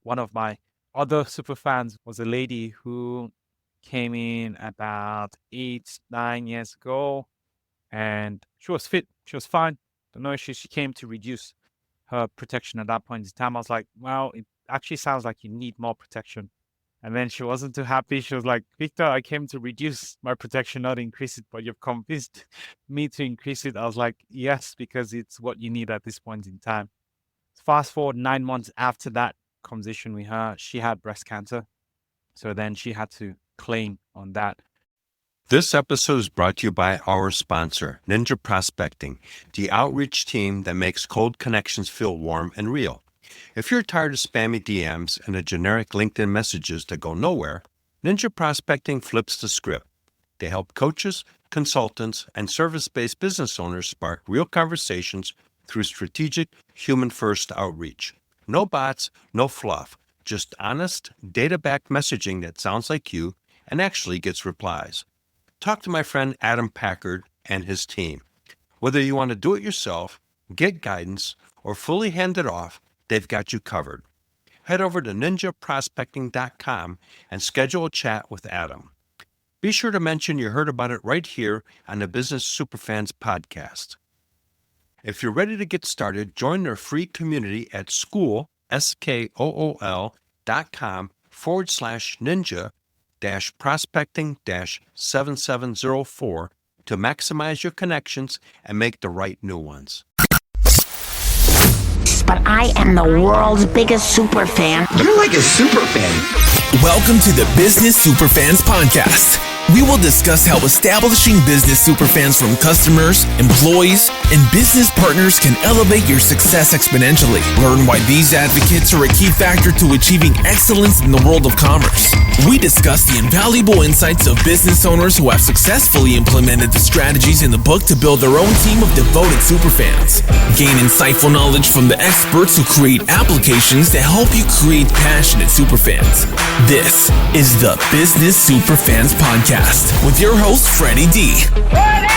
one of my other super fans was a lady who came in about 8, 9 years ago, and she was fit. She was fine. No issues. She came to reduce her protection at that point in time. I was like, well, it actually sounds like you need more protection. And then she wasn't too happy. She was like, Victor, I came to reduce my protection, not increase it, but you've convinced me to increase it. I was like, yes, because it's what you need at this point in time. Fast forward 9 months after that conversation with her, she had breast cancer. So then she had to claim on that. This episode is brought to you by our sponsor, Ninja Prospecting, the outreach team that makes cold connections feel warm and real. If you're tired of spammy DMs and the generic LinkedIn messages that go nowhere, Ninja Prospecting flips the script. They help coaches, consultants, and service-based business owners spark real conversations through strategic, human-first outreach. No bots, no fluff, just honest, data-backed messaging that sounds like you and actually gets replies. Talk to my friend Adam Packard and his team. Whether you want to do it yourself, get guidance, or fully hand it off, they've got you covered. Head over to ninjaprospecting.com and schedule a chat with Adam. Be sure to mention you heard about it right here on the Business Superfans Podcast. If you're ready to get started, join their free community at school.com/ninja prospecting-7704 to maximize your connections and make the right new ones. But I am the world's biggest super fan. You're like a super fan. Welcome to the Business Superfans Podcast. We will discuss how establishing business superfans from customers, employees, and business partners can elevate your success exponentially. Learn why these advocates are a key factor to achieving excellence in the world of commerce. We discuss the invaluable insights of business owners who have successfully implemented the strategies in the book to build their own team of devoted superfans. Gain insightful knowledge from the experts who create applications that help you create passionate superfans. This is the Business Superfans Podcast with your host, Freddy D. Ready!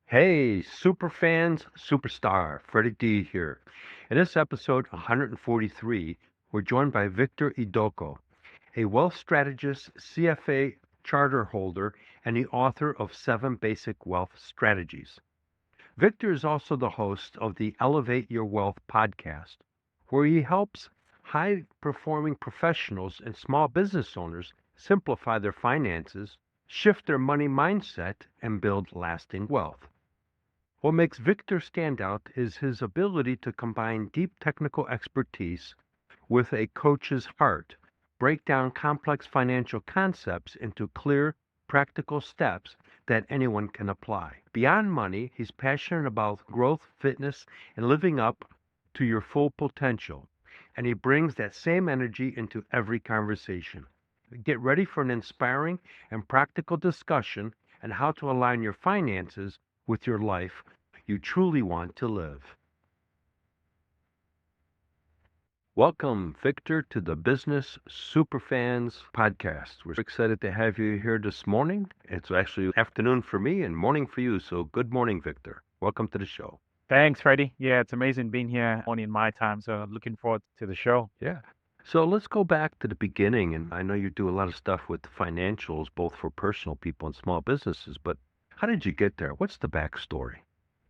Hey, superfans, superstar, Freddy D here. In this episode 143, we're joined by Victor Idoko, a wealth strategist, CFA charter holder, and the author of 7 Basic Wealth Strategies. Victor is also the host of the Elevate Your Wealth podcast, where he helps high-performing professionals and small business owners simplify their finances, shift their money mindset, and build lasting wealth. What makes Victor stand out is his ability to combine deep technical expertise with a coach's heart, break down complex financial concepts into clear, practical steps that anyone can apply. Beyond money, he's passionate about growth, fitness, and living up to your full potential. And he brings that same energy into every conversation. Get ready for an inspiring and practical discussion on how to align your finances with your life you truly want to live. Welcome, Victor, to the Business Superfans Podcast. We're excited to have you here this morning. It's actually afternoon for me and morning for you, so good morning, Victor. Welcome to the show. Thanks, Freddie. Yeah, it's amazing being here only in my time, so looking forward to the show. Yeah. So let's go back to the beginning, and I know you do a lot of stuff with financials, both for personal people and small businesses, but how did you get there? What's the backstory?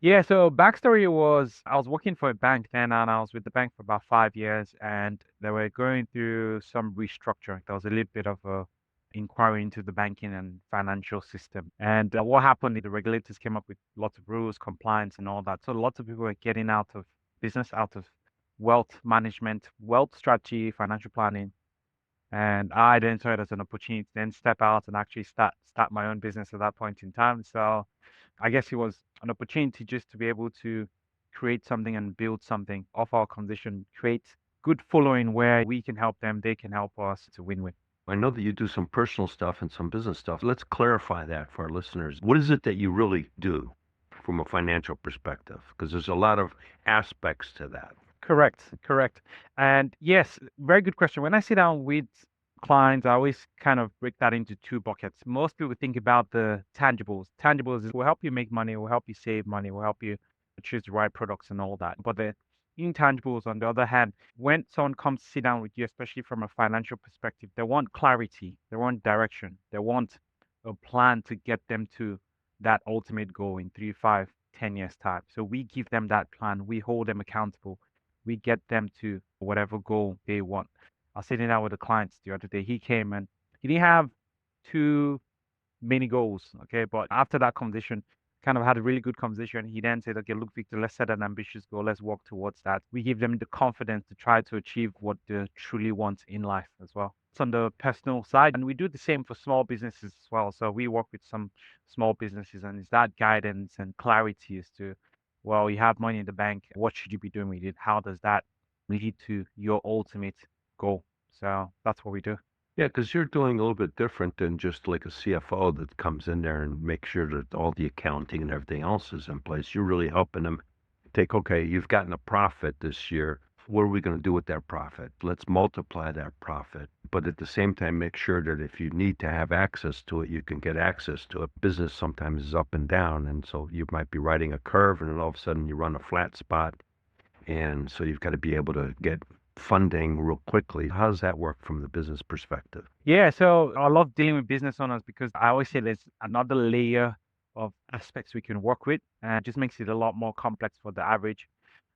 Yeah, so backstory was I was working for a bank then, and I was with the bank for about 5 years, and they were going through some restructuring. There was a little bit of a inquiry into the banking and financial system. And what happened, the regulators came up with lots of rules, compliance, and all that. So lots of people were getting out of business, out of wealth management, wealth strategy, financial planning. And I then saw it as an opportunity to then step out and actually start my own business at that point in time. So I guess it was an opportunity just to be able to create something and build something of our condition, create good following where we can help them, they can help us to win-win. I know that you do some personal stuff and some business stuff. Let's clarify that for our listeners. What is it that you really do from a financial perspective? Because there's a lot of aspects to that. Correct. And yes, very good question. When I sit down with clients, I always kind of break that into two buckets. Most people think about the tangibles. Tangibles will help you make money, will help you save money, will help you choose the right products and all that. But the intangibles, on the other hand, when someone comes to sit down with you, especially from a financial perspective, they want clarity, they want direction, they want a plan to get them to that ultimate goal in 3, 5, 10 years time. So we give them that plan, we hold them accountable, we get them to whatever goal they want. I was sitting down with the clients the other day. He came and he didn't have too many goals. Okay. But after that conversation, kind of had a really good conversation. He then said, okay, look, Victor, let's set an ambitious goal. Let's work towards that. We give them the confidence to try to achieve what they truly want in life as well. It's on the personal side. And we do the same for small businesses as well. So we work with some small businesses, and it's that guidance and clarity as to, well, you have money in the bank. What should you be doing with it? How does that lead to your ultimate goal? So that's what we do. Yeah, because you're doing a little bit different than just like a CFO that comes in there and makes sure that all the accounting and everything else is in place. You're really helping them take, okay, you've gotten a profit this year. What are we going to do with that profit? Let's multiply that profit. But at the same time, make sure that if you need to have access to it, you can get access to it. Business sometimes is up and down. And so you might be riding a curve and then all of a sudden you run a flat spot. And so you've got to be able to get funding real quickly. How does that work from the business perspective? Yeah, so I love dealing with business owners because I always say there's another layer of aspects we can work with, and it just makes it a lot more complex for the average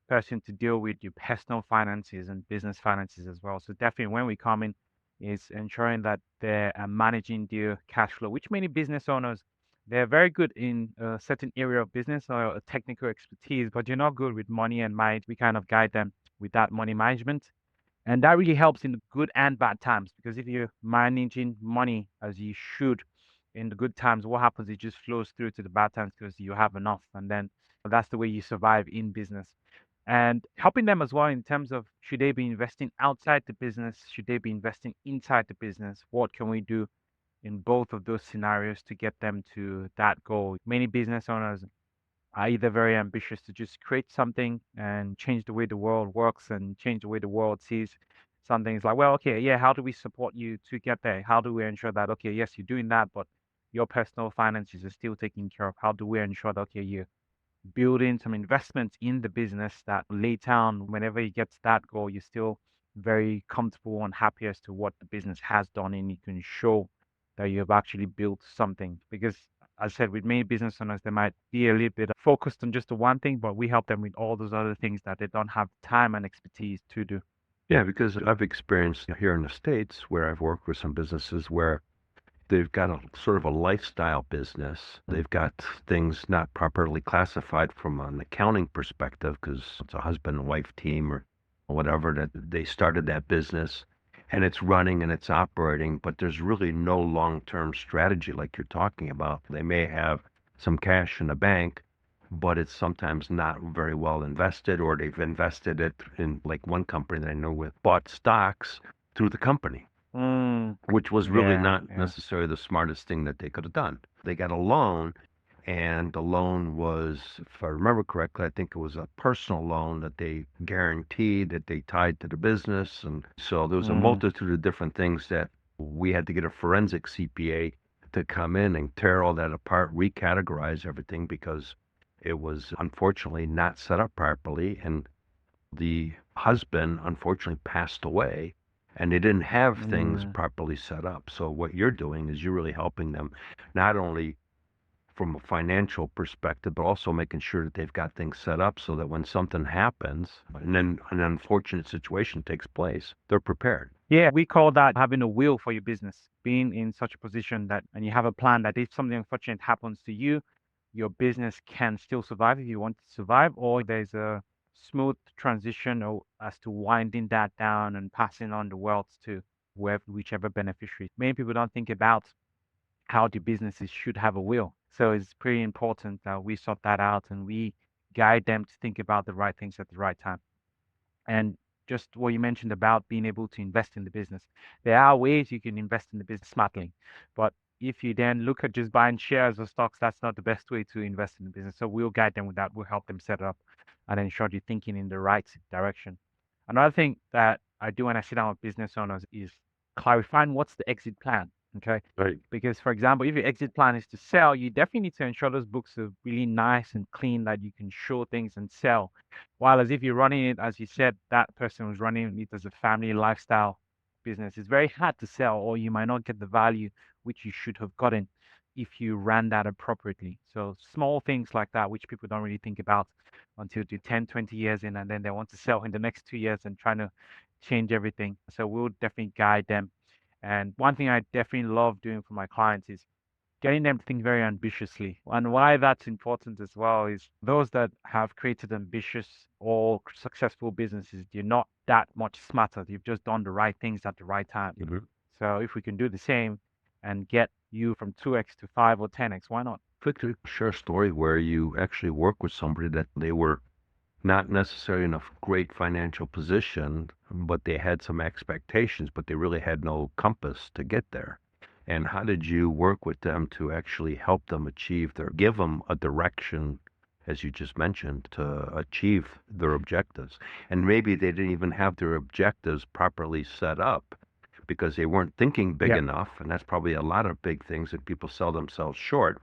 person to deal with your personal finances and business finances as well. So definitely when we come in is ensuring that they're managing their cash flow, which many business owners, they're very good in a certain area of business or a technical expertise, but you're not good with money and mind. We kind of guide them with that money management. And that really helps in the good and bad times because if you're managing money as you should in the good times, what happens? It just flows through to the bad times because you have enough. And then that's the way you survive in business. And helping them as well in terms of should they be investing outside the business? Should they be investing inside the business? What can we do in both of those scenarios to get them to that goal? Many business owners are either very ambitious to just create something and change the way the world works and change the way the world sees something. It's like, well, okay, yeah, how do we support you to get there? How do we ensure that, okay, yes, you're doing that, but your personal finances are still taken care of? How do we ensure that, okay, you're building some investments in the business that later on, whenever you get to that goal, you're still very comfortable and happy as to what the business has done, and you can show that you've actually built something. Because as I said, with many business owners, they might be a little bit focused on just the one thing, but we help them with all those other things that they don't have time and expertise to do. Yeah, because I've experienced here in the States where I've worked with some businesses where they've got a sort of a lifestyle business. They've got things not properly classified from an accounting perspective because it's a husband and wife team or whatever that they started that business and it's running and it's operating, but there's really no long-term strategy like you're talking about. They may have some cash in the bank, but it's sometimes not very well invested, or they've invested it in, like one company that I know with, bought stocks through the company, which was really not necessarily the smartest thing that they could have done. They got a loan, and the loan was, if I remember correctly, I think it was a personal loan that they guaranteed that they tied to the business. And so there was a multitude of different things that we had to get a forensic CPA to come in and tear all that apart, recategorize everything because it was unfortunately not set up properly. And the husband unfortunately passed away and they didn't have things properly set up. So what you're doing is you're really helping them not only from a financial perspective, but also making sure that they've got things set up so that when something happens and then an unfortunate situation takes place, they're prepared. Yeah, we call that having a will for your business, being in such a position that, and you have a plan that if something unfortunate happens to you, your business can still survive if you want to survive, or there's a smooth transition or as to winding that down and passing on the wealth to whoever, whichever beneficiary. Many people don't think about how the businesses should have a will. So it's pretty important that we sort that out and we guide them to think about the right things at the right time. And just what you mentioned about being able to invest in the business, there are ways you can invest in the business smartly. But if you then look at just buying shares or stocks, that's not the best way to invest in the business. So we'll guide them with that. We'll help them set it up and ensure you're thinking in the right direction. Another thing that I do when I sit down with business owners is clarifying what's the exit plan. Okay. Right. Because, for example, if your exit plan is to sell, you definitely need to ensure those books are really nice and clean that you can show things and sell. While as if you're running it, as you said, that person was running it as a family lifestyle business, it's very hard to sell, or you might not get the value which you should have gotten if you ran that appropriately. So small things like that, which people don't really think about until they're 10, 20 years in, and then they want to sell in the next 2 years and trying to change everything. So we'll definitely guide them. And one thing I definitely love doing for my clients is getting them to think very ambitiously. And why that's important as well is those that have created ambitious or successful businesses, you're not that much smarter. You've just done the right things at the right time. Mm-hmm. So if we can do the same and get you from 2x to 5 or 10x, why not? Victor, share a story where you actually work with somebody that they were not necessarily in a great financial position, but they had some expectations, but they really had no compass to get there. And how did you work with them to actually help them give them a direction, as you just mentioned, to achieve their objectives? And maybe they didn't even have their objectives properly set up because they weren't thinking big Yeah. enough. And that's probably a lot of big things that people sell themselves short.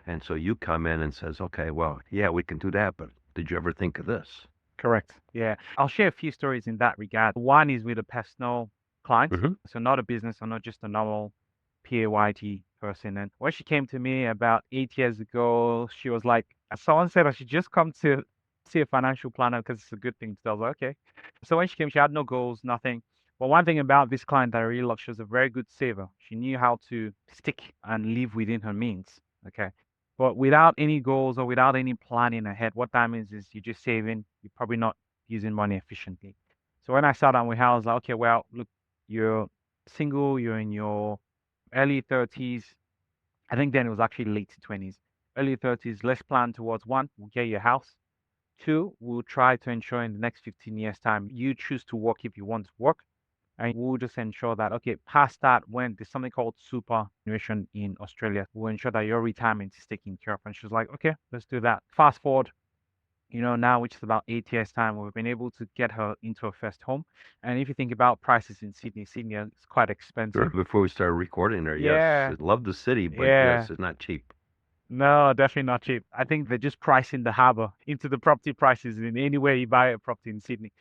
And so you come in and says, okay, well, yeah, we can do that, but did you ever think of this? Correct. Yeah. I'll share a few stories in that regard. One is with a personal client. Mhm. So not a business or not just a normal PAYG person. And when she came to me about 8 years ago, she was like, someone said I should just come to see a financial planner because it's a good thing. So I was like, okay. So when she came, she had no goals, nothing. But one thing about this client that I really love, she was a very good saver. She knew how to stick and live within her means. Okay. But without any goals or without any planning ahead, what that means is you're just saving, you're probably not using money efficiently. So when I sat down with her, I was like, okay, well, look, you're single, you're in your early 30s. I think then it was actually late 20s. Early 30s, let's plan towards one, we'll get your house. Two, we'll try to ensure in the next 15 years' time, you choose to work if you want to work. And we'll just ensure that, okay, past that, when there's something called superannuation in Australia, we'll ensure that your retirement is taken care of. And she was like, okay, let's do that. Fast forward, now, which is about 8 years' time, we've been able to get her into her first home. And if you think about prices in Sydney is quite Sure. expensive. Before we started recording there, Yeah, yes, I love the city, but yeah. yes, it's not cheap. No, definitely not cheap. I think they're just pricing the harbour into the property prices in any way you buy a property in Sydney.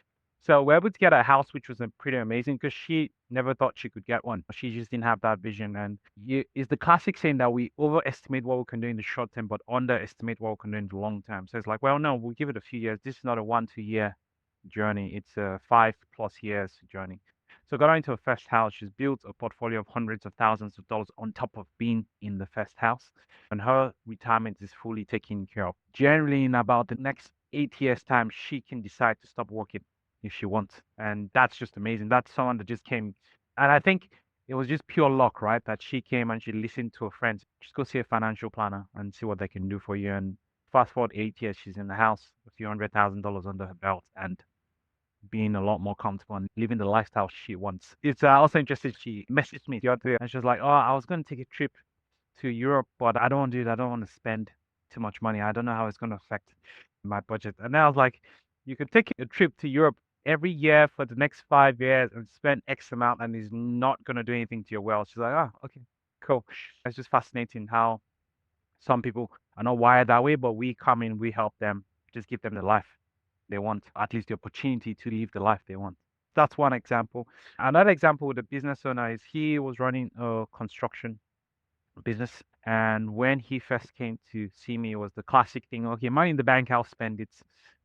So we're able to get a house, which was pretty amazing because she never thought she could get one. She just didn't have that vision. And it's the classic saying that we overestimate what we can do in the short term, but underestimate what we can do in the long term. So it's like, well, no, we'll give it a few years. This is not a 1-2 year journey. It's a 5+ years journey. So got her into her first house. She's built a portfolio of hundreds of thousands of dollars on top of being in the first house. And her retirement is fully taken care of. Generally, in about the next 8 years' time, she can decide to stop working if she wants. And that's just amazing. That's someone that just came. And I think it was just pure luck, right? That she came and she listened to her friends. Just go see a financial planner and see what they can do for you. And fast forward 8 years, she's in the house, a few $100,000 under her belt, and being a lot more comfortable and living the lifestyle she wants. It's also interesting. She messaged me the other day and she was like, oh, I was going to take a trip to Europe, but I don't want to do that. I don't want to spend too much money. I don't know how it's going to affect my budget. And then I was like, you could take a trip to Europe every year for the next 5 years and spend X amount, and it's not going to do anything to your wealth. She's like, oh, okay, cool. It's just fascinating how some people are not wired that way, but we come in, we help them, just give them the life they want, at least the opportunity to live the life they want. That's one example. Another example with a business owner is he was running a construction business. And when he first came to see me, it was the classic thing. Okay, money in the bank, I'll spend it.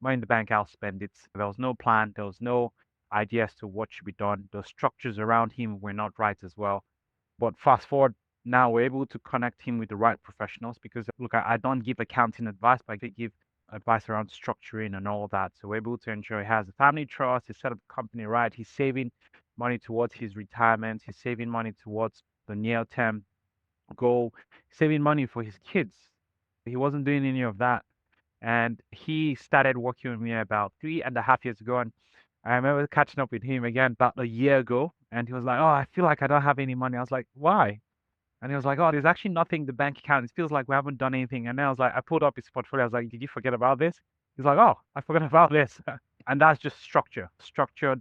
Money in the bank, I'll spend it. There was no plan. There was no idea as to what should be done. The structures around him were not right as well. But fast forward, now we're able to connect him with the right professionals because, look, I don't give accounting advice, but I give advice around structuring and all that. So we're able to ensure he has a family trust, he set up the company right, he's saving money towards his retirement, he's saving money towards the near-term goal, saving money for his kids. He wasn't doing any of that. And he started working with me about 3.5 years ago. And I remember catching up with him again about a year ago. And he was like, oh, I feel like I don't have any money. I was like, why? And he was like, oh, there's actually nothing in the bank account. It feels like we haven't done anything. And then I was like, I pulled up his portfolio. I was like, did you forget about this? He's like, oh, I forgot about this. And that's just structure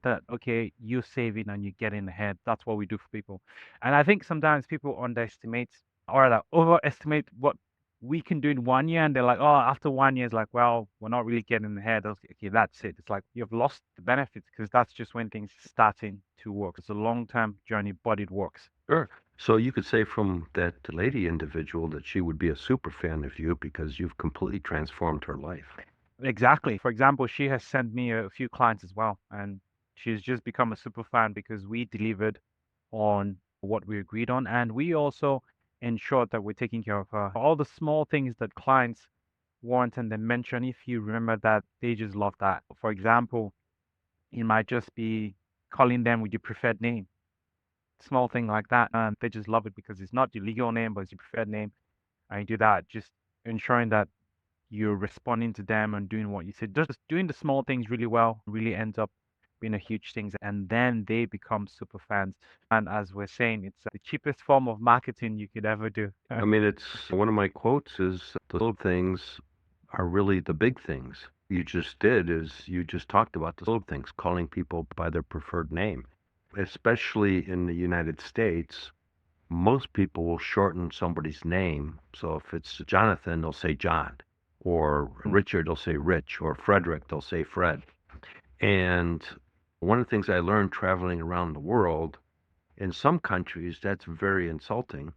that, okay, you're saving and you're getting ahead. That's what we do for people. And I think sometimes people underestimate or like overestimate what we can do in 1 year. And they're like, oh, after 1 year, it's like, well, we're not really getting ahead. Okay, that's it. It's like you've lost the benefits because that's just when things are starting to work. It's a long-term journey, but it works. Sure. So you could say from that lady individual that she would be a super fan of you because you've completely transformed her life. Exactly. For example, she has sent me a few clients as well, and she's just become a super fan because we delivered on what we agreed on, and we also ensured that we're taking care of her. All the small things that clients want and they mention, if you remember that, they just love that. For example, it might just be calling them with your preferred name, small thing like that, and they just love it because it's not your legal name, but it's your preferred name. And you do that, just ensuring that you're responding to them and doing what you said. Just doing the small things really well really ends up being a huge thing. And then they become super fans. And as we're saying, it's the cheapest form of marketing you could ever do. I mean, it's one of my quotes is the little things are really the big things. You just did is you just talked about the little things, calling people by their preferred name. Especially in the United States, most people will shorten somebody's name. So if it's Jonathan, they'll say John, or Richard, they'll say Rich, or Frederick, they'll say Fred. And one of the things I learned traveling around the world, in some countries, that's very insulting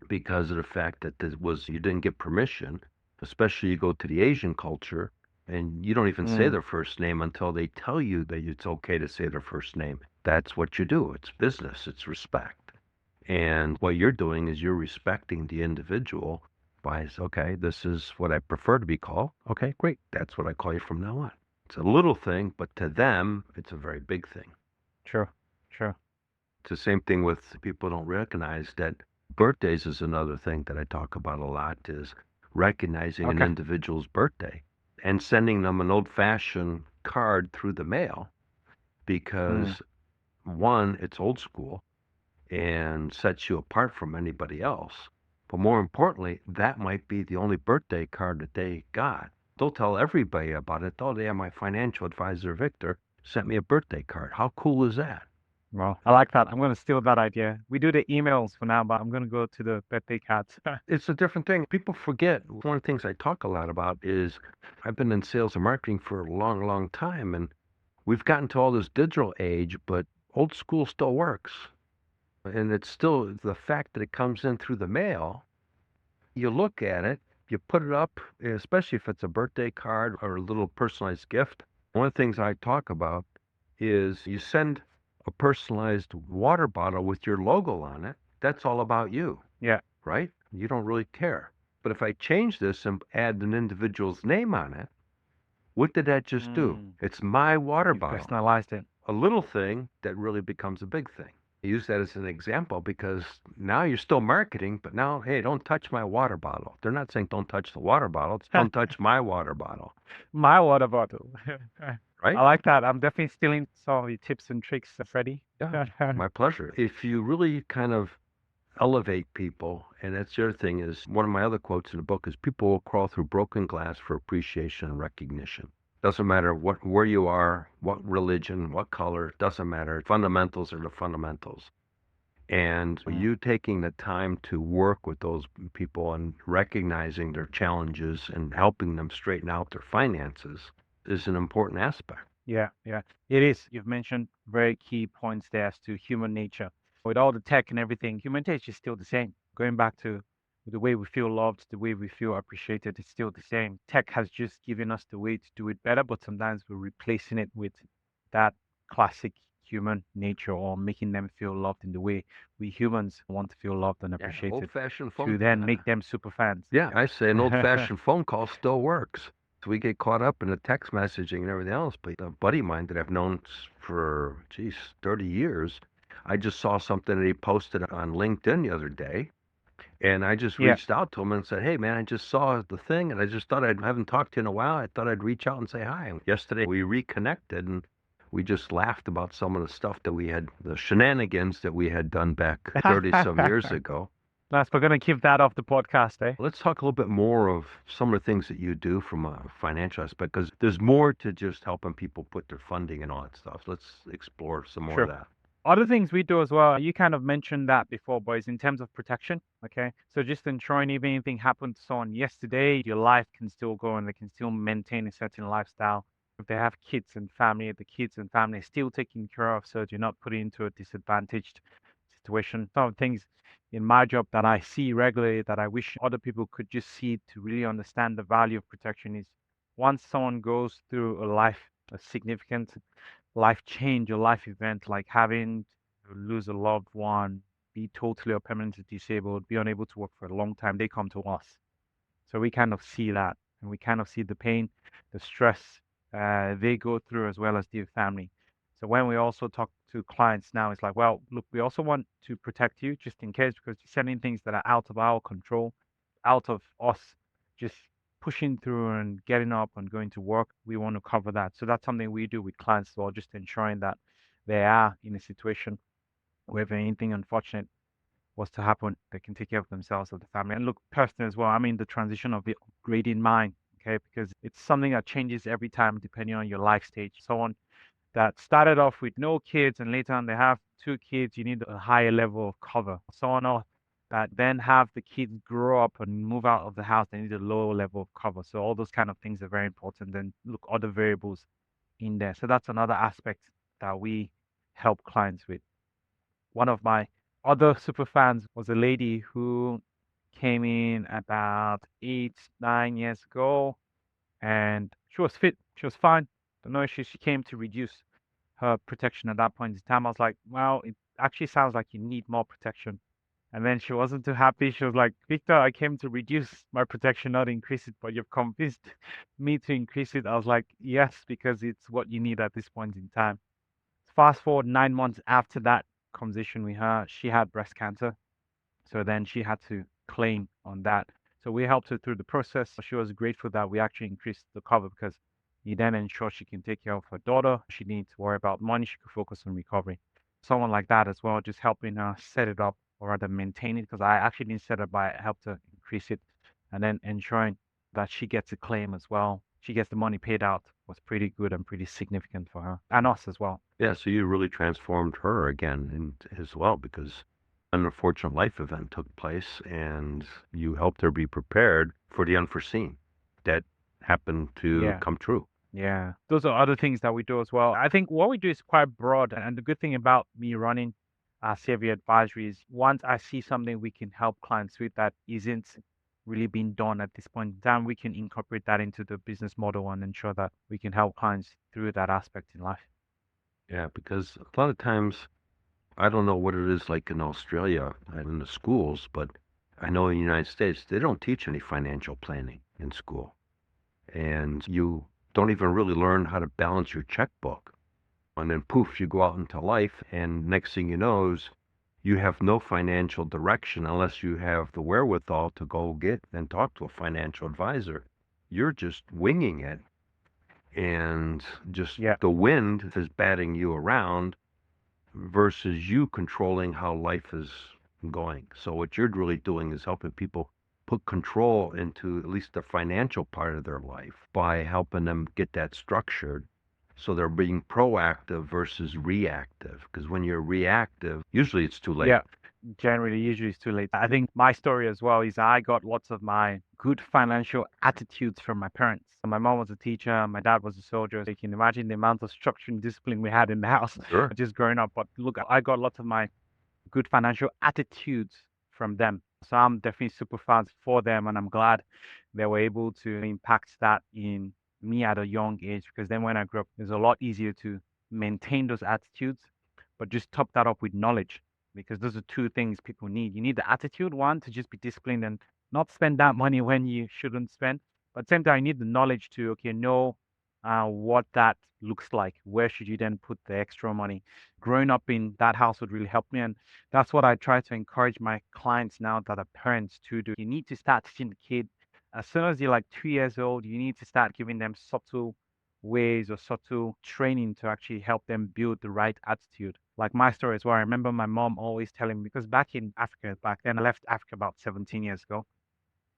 because of the fact that you didn't get permission, especially you go to the Asian culture and you don't even say their first name until they tell you that it's okay to say their first name. That's what you do. It's business. It's respect. And what you're doing is you're respecting the individual by, okay, this is what I prefer to be called. Okay, great. That's what I call you from now on. It's a little thing, but to them, it's a very big thing. Sure. It's the same thing with people don't recognize that birthdays is another thing that I talk about a lot, is recognizing an individual's birthday and sending them an old-fashioned card through the mail because, one, it's old school and sets you apart from anybody else. But more importantly, that might be the only birthday card that they got. They'll tell everybody about it. Oh, yeah, my financial advisor, Victor, sent me a birthday card. How cool is that? Well, I like that. I'm going to steal that idea. We do the emails for now, but I'm going to go to the birthday cards. It's a different thing. People forget. One of the things I talk a lot about is I've been in sales and marketing for a long, long time, and we've gotten to all this digital age, but old school still works. And it's still the fact that it comes in through the mail. You look at it, you put it up, especially if it's a birthday card or a little personalized gift. One of the things I talk about is you send a personalized water bottle with your logo on it. That's all about you. Yeah. Right? You don't really care. But if I change this and add an individual's name on it, what did that just do? It's my water bottle. Personalized it. A little thing that really becomes a big thing. I use that as an example because now you're still marketing, but now, hey, don't touch my water bottle. They're not saying don't touch the water bottle. It's don't touch my water bottle. My water bottle. Right? I like that. I'm definitely stealing some of your tips and tricks, Freddy. Yeah, my pleasure. If you really kind of elevate people, and that's the other thing is, one of my other quotes in the book is people will crawl through broken glass for appreciation and recognition. Doesn't matter where you are, what religion, what color, doesn't matter. Fundamentals are the fundamentals. And you taking the time to work with those people and recognizing their challenges and helping them straighten out their finances is an important aspect. Yeah, it is. You've mentioned very key points there as to human nature. With all the tech and everything, human nature is still the same. Going back to the way we feel loved, the way we feel appreciated, it's still the same. Tech has just given us the way to do it better, but sometimes we're replacing it with that classic human nature or making them feel loved in the way we humans want to feel loved and appreciated. Old-fashioned phone To then make them super fans. Yeah, I say an old-fashioned phone call still works. So we get caught up in the text messaging and everything else. But a buddy of mine that I've known for, 30 years, I just saw something that he posted on LinkedIn the other day. And I just reached out to him and said, hey, man, I just saw the thing, and I just thought I haven't talked to you in a while. I thought I'd reach out and say hi. And yesterday we reconnected, and we just laughed about some of the stuff that we had, the shenanigans that we had done back 30-some years ago. Last, we're gonna keep that off the podcast, eh? Let's talk a little bit more of some of the things that you do from a financial aspect, because there's more to just helping people put their funding and all that stuff. Let's explore some more of Sure. that. Other things we do as well, you kind of mentioned that before, boys, in terms of protection. Okay. So just ensuring if anything happened to someone yesterday, your life can still go and they can still maintain a certain lifestyle. If they have kids and family, the kids and family are still taken care of, so you're not put into a disadvantaged situation. Some things in my job that I see regularly that I wish other people could just see to really understand the value of protection is once someone goes through a significant life change or life event like having to lose a loved one, be totally or permanently disabled, be unable to work for a long time, they come to us. So we kind of see that and we kind of see the pain, the stress they go through as well as their family. So when we also talk to clients now, it's like, well, look, we also want to protect you just in case because you're sending things that are out of our control, out of us just pushing through and getting up and going to work. We want to cover that. So that's something we do with clients as well, just ensuring that they are in a situation where if anything unfortunate was to happen, they can take care of themselves or the family. And look, personally as well, I mean, the transition of the upgrading mind, okay, because it's something that changes every time depending on your life stage. Someone that started off with no kids and later on they have two kids, you need a higher level of cover. Someone else that then have the kids grow up and move out of the house, they need a lower level of cover. So all those kind of things are very important. Then look, other variables in there. So that's another aspect that we help clients with. One of my other super fans was a lady who came in about 8, 9 years ago, and she was fit. She was fine. No issues. She came to reduce her protection at that point in time. I was like, well, it actually sounds like you need more protection. And then she wasn't too happy. She was like, Victor, I came to reduce my protection, not increase it, but you've convinced me to increase it. I was like, yes, because it's what you need at this point in time. Fast forward 9 months after that conversation with her, she had breast cancer. So then she had to claim on that. So we helped her through the process. She was grateful that we actually increased the cover because he then ensured she can take care of her daughter. She didn't worry about money. She could focus on recovery. Someone like that as well, just helping her set it up or rather maintain it because I actually didn't set it by helped her increase it and then ensuring that she gets a claim as well. She gets the money paid out was pretty good and pretty significant for her and us as well. Yeah, so you really transformed her again as well because an unfortunate life event took place and you helped her be prepared for the unforeseen that happened to Yeah. come true. Yeah, those are other things that we do as well. I think what we do is quite broad, and the good thing about me running Savvy Advisory is once I see something we can help clients with that isn't really being done at this point in time, we can incorporate that into the business model and ensure that we can help clients through that aspect in life. Yeah, because a lot of times, I don't know what it is like in Australia and in the schools, but I know in the United States, they don't teach any financial planning in school. And you don't even really learn how to balance your checkbook. And then poof, you go out into life, and next thing you know is you have no financial direction unless you have the wherewithal to go get and talk to a financial advisor. You're just winging it, and just Yeah, the wind is batting you around versus you controlling how life is going. So what you're really doing is helping people put control into at least the financial part of their life by helping them get that structured so they're being proactive versus reactive. Because when you're reactive, usually it's too late. yeah. Generally, usually it's too late. I think my story as well is I got lots of my good financial attitudes from my parents. My mom was a teacher, my dad was a soldier. So you can imagine the amount of structure and discipline we had in the house Sure. just growing up. But look, I got lots of my good financial attitudes from them. So I'm definitely super fans for them, and I'm glad they were able to impact that in me at a young age because then when I grew up, it was a lot easier to maintain those attitudes, but just top that up with knowledge because those are two things people need. You need the attitude, one, to just be disciplined and not spend that money when you shouldn't spend. But at the same time, you need the knowledge to, okay, know what that looks like. Where should you then put the extra money? Growing up in that house would really help me. And that's what I try to encourage my clients now that are parents to do. You need to start teaching the kid as soon as you're like 2 years old, you need to start giving them subtle ways or subtle training to actually help them build the right attitude. Like my story as well. I remember my mom always telling me, because back in Africa, back then I left Africa about 17 years ago.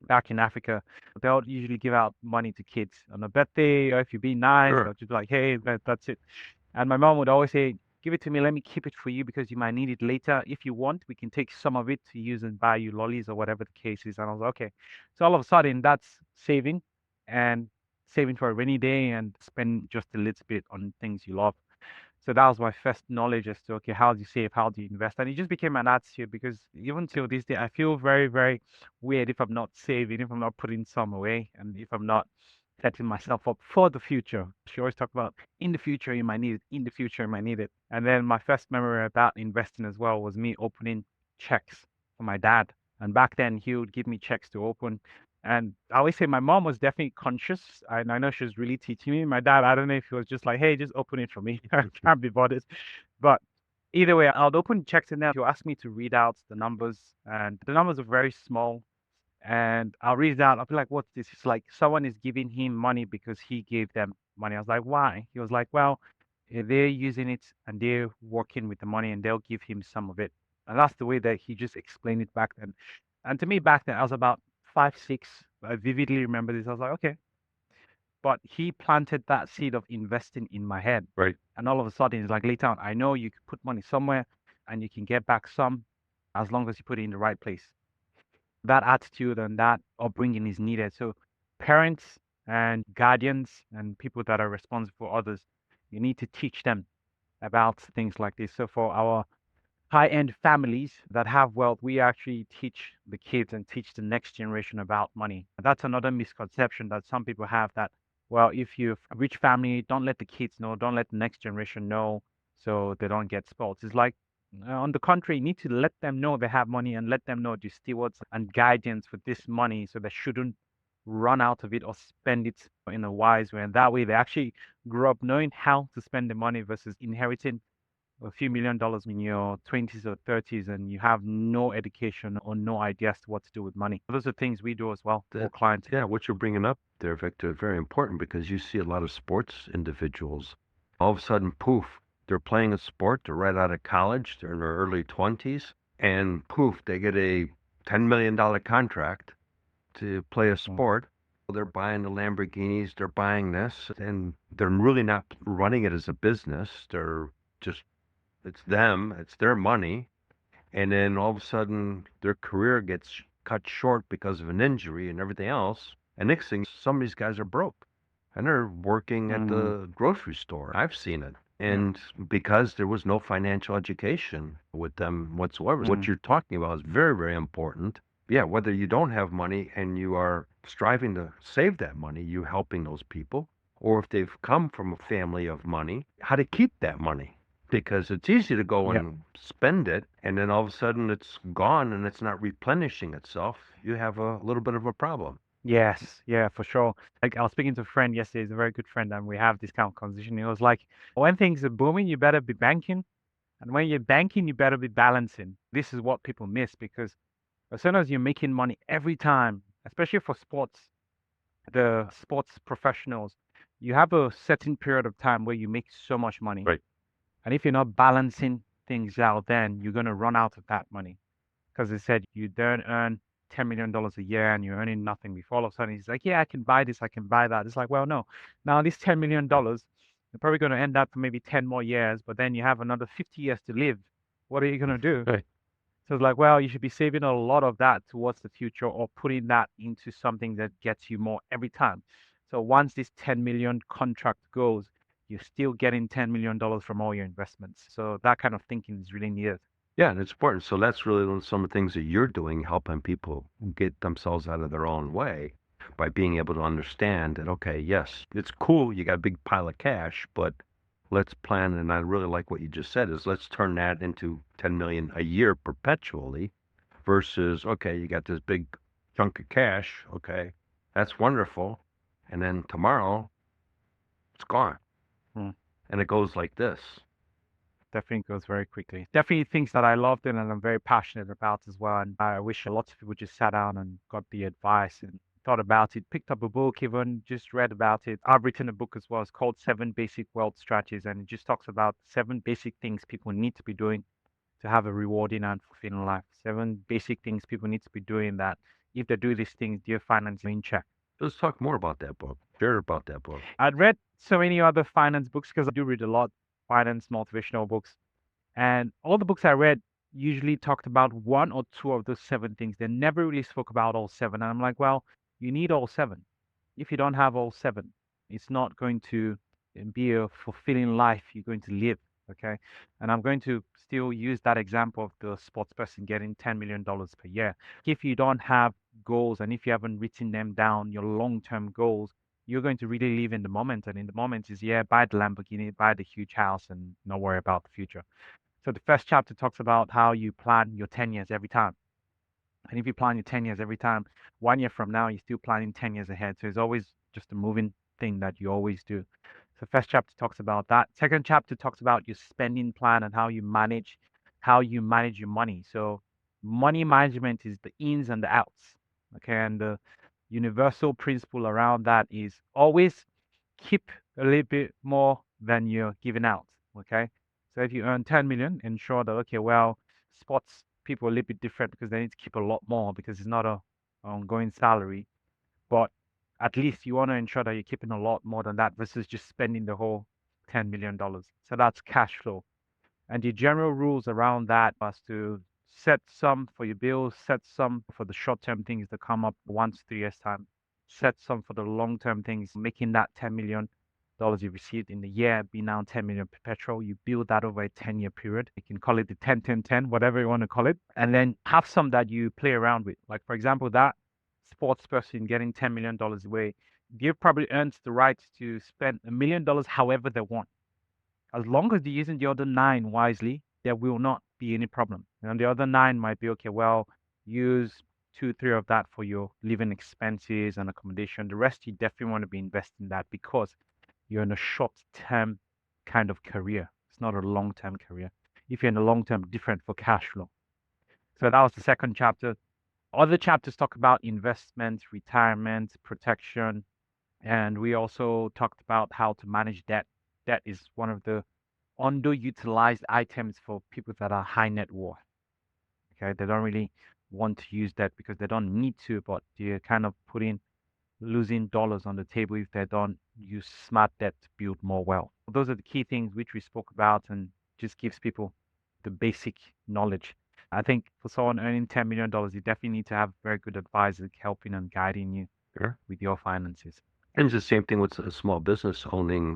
Back in Africa, they'll usually give out money to kids on a birthday, or if you're being nice, Sure. they'll just be like, hey, that's it. And my mom would always say, give it to me, let me keep it for you because you might need it later. If you want, we can take some of it to use and buy you lollies or whatever the case is. And I was like, okay. So all of a sudden, that's saving and saving for a rainy day and spend just a little bit on things you love. So that was my first knowledge as to, okay, how do you save? How do you invest? And it just became an attitude because even till this day, I feel very, very weird if I'm not saving, if I'm not putting some away, and if I'm not setting myself up for the future. She always talk about in the future you might need it, in the future you might need it. And then my first memory about investing as well was me opening checks for my dad. And back then he would give me checks to open. And I always say my mom was definitely conscious. And I know she was really teaching me. My dad, I don't know if he was just like, hey, just open it for me. I can't be bothered. But either way, I'll open checks and then he'll ask me to read out the numbers. And the numbers are very small. And I'll read it out. I'll be like, what's this? It's like someone is giving him money because he gave them money. I was like, why? He was like, well, they're using it and they're working with the money and they'll give him some of it. And that's the way that he just explained it back then. And to me, back then, I was about 5, 6. I vividly remember this. I was like, okay. But he planted that seed of investing in my head. Right. And all of a sudden, it's like later on, I know you could put money somewhere and you can get back some as long as you put it in the right place. That attitude and that upbringing is needed. So parents and guardians and people that are responsible for others, you need to teach them about things like this. So for our high-end families that have wealth, we actually teach the kids and teach the next generation about money. That's another misconception that some people have that, well, if you're a rich family, don't let the kids know, don't let the next generation know so they don't get spoiled. It's like, on the contrary, you need to let them know they have money and let them know the stewards and guardians for this money so they shouldn't run out of it or spend it in a wise way. And that way they actually grow up knowing how to spend the money versus inheriting a few $1 million in your 20s or 30s and you have no education or no idea as to what to do with money. Those are things we do as well for clients. Yeah, what you're bringing up there, Victor, is very important because you see a lot of sports individuals. All of a sudden, poof, they're playing a sport. They're right out of college. They're in their early 20s. And poof, they get a $10 million contract to play a sport. They're buying the Lamborghinis. They're buying this. And they're really not running it as a business. They're just, it's them. It's their money. And then all of a sudden, their career gets cut short because of an injury and everything else. And next thing, some of these guys are broke. And they're working at the grocery store. I've seen it. And because there was no financial education with them whatsoever. What you're talking about is very, very important. Yeah, whether you don't have money and you are striving to save that money, you helping those people, or if they've come from a family of money, how to keep that money. Because it's easy to go and spend it, and then all of a sudden it's gone and it's not replenishing itself. You have a little bit of a problem. Yes, yeah, for sure. Like I was speaking to a friend yesterday, he's a very good friend, and we have this kind of conversation. He was like, when things are booming, you better be banking. And when you're banking, you better be balancing. This is what people miss because as soon as you're making money every time, especially for sports, the sports professionals, you have a certain period of time where you make so much money. Right. And if you're not balancing things out, then you're going to run out of that money. Because they said you don't earn $10 million a year and you're earning nothing before all of a sudden he's like, yeah, I can buy this, I can buy that. It's like, well, no. Now, this $10 million, you're probably going to end up for maybe 10 more years, but then you have another 50 years to live. What are you going to do? Right. So it's like, well, you should be saving a lot of that towards the future or putting that into something that gets you more every time. So once this 10 million contract goes, you're still getting $10 million from all your investments. So that kind of thinking is really needed. Yeah, and it's important. So that's really some of the things that you're doing, helping people get themselves out of their own way by being able to understand that, okay, yes, it's cool, you got a big pile of cash, but let's plan, and I really like what you just said, is let's turn that into 10 million a year perpetually versus, okay, you got this big chunk of cash, okay, that's wonderful, and then tomorrow, it's gone. And it goes like this. Definitely goes very quickly. Definitely things that I loved and I'm very passionate about as well. And I wish a lot of people just sat down and got the advice and thought about it, picked up a book, even just read about it. I've written a book as well. It's called Seven Basic Wealth Strategies, and it just talks about seven basic things people need to be doing to have a rewarding and fulfilling life. Seven basic things people need to be doing that if they do these things, their finance in check. Let's talk more about that book. Share about that book. I'd read so many other finance books because I do read a lot finance motivational books, and all the books I read usually talked about one or two of those seven things. They never really spoke about all seven. And I'm like, well, you need all seven. If you don't have all seven, it's not going to be a fulfilling life you're going to live. Okay. And I'm going to still use that example of the sports person getting $10 million per year. If you don't have goals and if you haven't written them down, your long-term goals, you're going to really live in the moment. And in the moment is, yeah, buy the Lamborghini, buy the huge house and not worry about the future. So the first chapter talks about how you plan your 10 years every time. And if you plan your 10 years every time, 1 year from now, you're still planning 10 years ahead. So it's always just a moving thing that you always do. So first chapter talks about that. Second chapter talks about your spending plan and how you manage your money. So money management is the ins and the outs. Okay. And the universal principle around that is always keep a little bit more than you're giving out. Okay. So if you earn 10 million, ensure that, okay, well, sports people are a little bit different because they need to keep a lot more because it's not a ongoing salary. But at least you want to ensure that you're keeping a lot more than that versus just spending the whole $10 million. So that's cash flow. And the general rules around that was to set some for your bills, set some for the short-term things that come up 1 to 3 years time, set some for the long-term things, making that $10 million you received in the year be now 10 million perpetual. You build that over a 10-year period. You can call it the 10-10-10, whatever you want to call it. And then have some that you play around with. Like, for example, that sports person getting $10 million away, they've probably earned the right to spend $1 million however they want. As long as they're using the other 9 wisely, there will not be any problem. And the other 9 might be, okay, well, use 2-3 of that for your living expenses and accommodation. The rest, you definitely want to be investing that because you're in a short-term kind of career. It's not a long-term career. If you're in a long-term, different for cash flow. So that was the second chapter. Other chapters talk about investment, retirement, protection, and we also talked about how to manage debt. Debt is one of the underutilized items for people that are high net worth. Okay, they don't really want to use debt because they don't need to, but they're kind of losing dollars on the table if they don't use smart debt to build more wealth. Those are the key things which we spoke about and just gives people the basic knowledge. I think for someone earning $10 million, you definitely need to have very good advisors helping and guiding you with your finances. And it's the same thing with a small business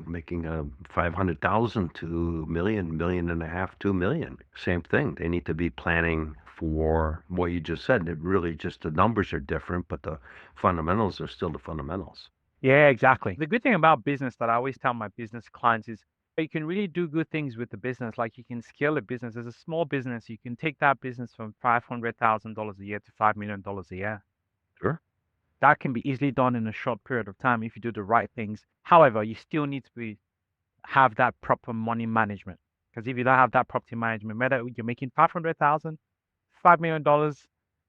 making 500,000 to $1 million, $1.5 million, $2 million. Same thing. They need to be planning for what you just said. It really just the numbers are different, but the fundamentals are still the fundamentals. Yeah, exactly. The good thing about business that I always tell my business clients is you can really do good things with the business. Like you can scale a business. As a small business, you can take that business from $500,000 a year to $5 million a year. Sure. That can be easily done in a short period of time if you do the right things. However, you still need to have that proper money management. Because if you don't have that property management, whether you're making $500,000, $5 million,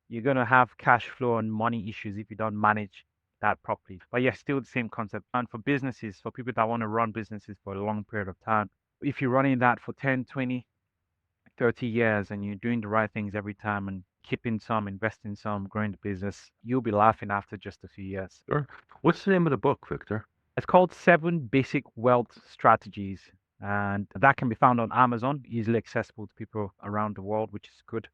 you're going to have cash flow and money issues if you don't manage that properly. But yeah, still the same concept. And for businesses, for people that want to run businesses for a long period of time, if you're running that for 10, 20, 30 years and you're doing the right things every time and keeping some, investing some, growing the business, you'll be laughing after just a few years. Sure. What's the name of the book, Victor? It's called 7 Basic Wealth Strategies. And that can be found on Amazon, easily accessible to people around the world, which is good.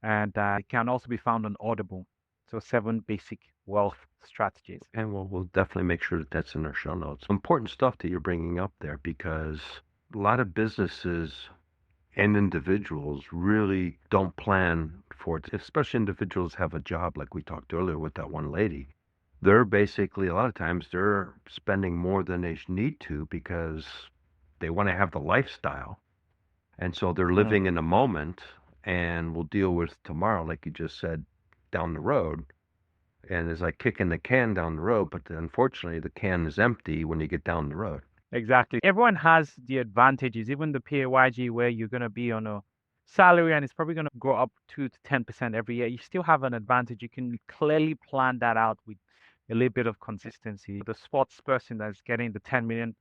And it can also be found on Audible. So 7 Basic Wealth Strategies. And we'll definitely make sure that that's in our show notes. Important stuff that you're bringing up there because a lot of businesses and individuals really don't plan for it, especially individuals have a job like we talked earlier with that one lady. They're basically, a lot of times, they're spending more than they need to because they want to have the lifestyle. And so they're living in the moment and will deal with tomorrow, like you just said, down the road. And it's like kicking the can down the road, but unfortunately the can is empty when you get down the road. Exactly. Everyone has the advantages, even the PAYG where you're going to be on a salary and it's probably going to go up 2 to 10% every year. You still have an advantage. You can clearly plan that out with a little bit of consistency. The sports person that's getting the 10 million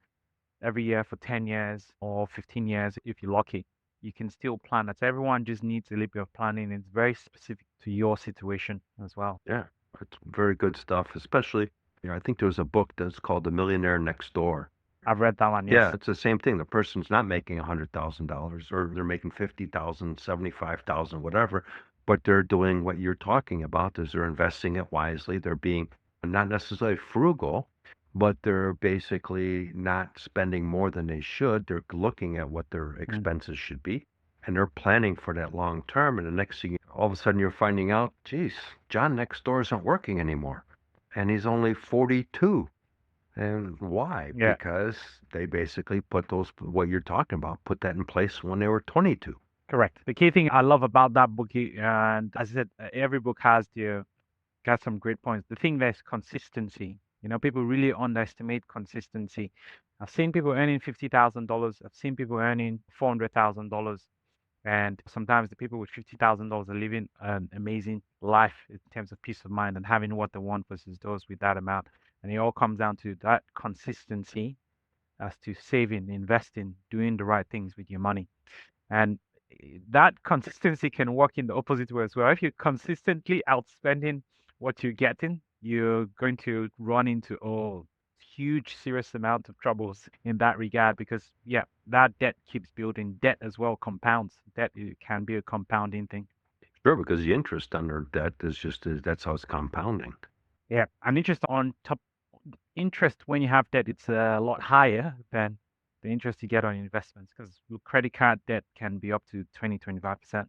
every year for 10 years or 15 years, if you're lucky, you can still plan that. So everyone just needs a little bit of planning. It's very specific to your situation as well. Yeah, it's very good stuff. Especially, I think there was a book that's called The Millionaire Next Door. I've read that one, yes. Yeah, it's the same thing. The person's not making $100,000 or they're making 50,000, 75,000, whatever, but they're doing what you're talking about is they're investing it wisely. They're being not necessarily frugal, but they're basically not spending more than they should. They're looking at what their expenses should be, and they're planning for that long term. And the next thing, all of a sudden, you're finding out, geez, John next door isn't working anymore, and he's only 42. And why? Yeah. Because they basically put what you're talking about, put that in place when they were 22. Correct. The key thing I love about that book, and as I said, every book has got some great points. The thing there's consistency. People really underestimate consistency. I've seen people earning $50,000. I've seen people earning $400,000. And sometimes the people with $50,000 are living an amazing life in terms of peace of mind and having what they want versus those with that amount. And it all comes down to that consistency as to saving, investing, doing the right things with your money. And that consistency can work in the opposite way as well. If you're consistently outspending what you're getting, you're going to run into huge, serious amount of troubles in that regard because, that debt keeps building. Debt as well compounds. Debt can be a compounding thing. Sure, because the interest on their debt that's how it's compounding. Yeah, and interest when you have debt, it's a lot higher than the interest you get on investments because credit card debt can be up to 20-25%.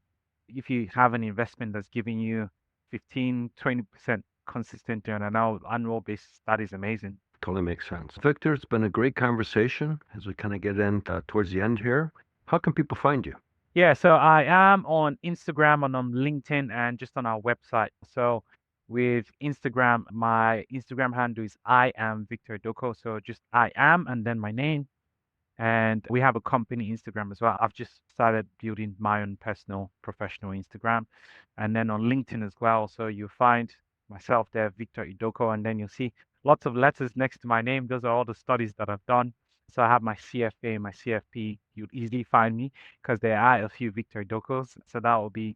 If you have an investment that's giving you 15-20% consistent on an annual basis, that is amazing. Totally makes sense. Victor, it's been a great conversation as we kind of get in towards the end here. How can people find you? Yeah, so I am on Instagram and on LinkedIn and just on our website. So with Instagram, my Instagram handle is I am Victor Idoko. So just I am and then my name. And we have a company Instagram as well. I've just started building my own personal, professional Instagram. And then on LinkedIn as well. So you'll find myself there, Victor Idoko, and then you'll see lots of letters next to my name. Those are all the studies that I've done. So I have my CFA, my CFP. You'll easily find me because there are a few Victor Idokos. So that will be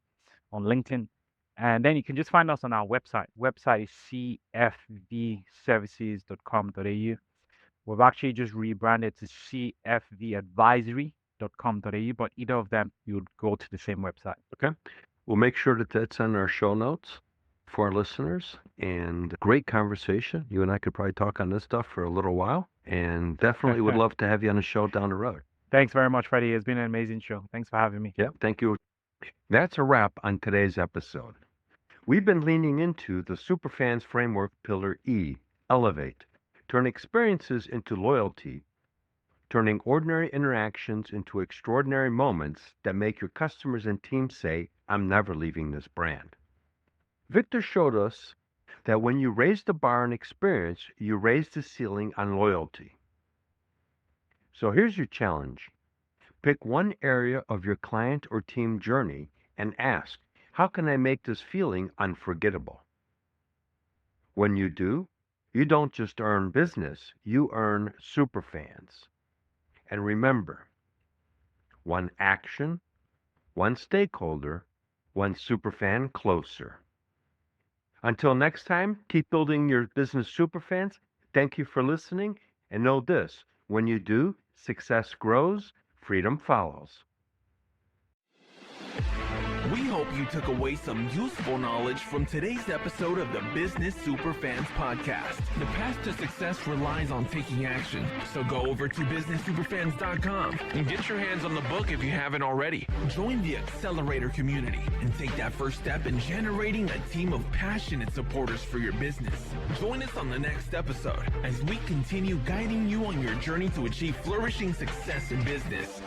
on LinkedIn. And then you can just find us on our website. Website is cfvservices.com.au. We've actually just rebranded to cfvadvisory.com.au, but either of them, you'll go to the same website. Okay. We'll make sure that's on our show notes for our listeners. And great conversation. You and I could probably talk on this stuff for a little while. And definitely would love to have you on the show down the road. Thanks very much, Freddy. It's been an amazing show. Thanks for having me. Yeah, thank you. That's a wrap on today's episode. We've been leaning into the Superfans Framework Pillar E, Elevate. Turn experiences into loyalty, turning ordinary interactions into extraordinary moments that make your customers and team say, I'm never leaving this brand. Victor showed us that when you raise the bar on experience, you raise the ceiling on loyalty. So here's your challenge. Pick one area of your client or team journey and ask, how can I make this feeling unforgettable? When you do, you don't just earn business, you earn superfans. And remember, one action, one stakeholder, one superfan closer. Until next time, keep building your business superfans. Thank you for listening, and know this, when you do, success grows, freedom follows. We hope you took away some useful knowledge from today's episode of the Business Superfans Podcast. The path to success relies on taking action. So go over to businesssuperfans.com and get your hands on the book if you haven't already. Join the Accelerator community and take that first step in generating a team of passionate supporters for your business. Join us on the next episode as we continue guiding you on your journey to achieve flourishing success in business.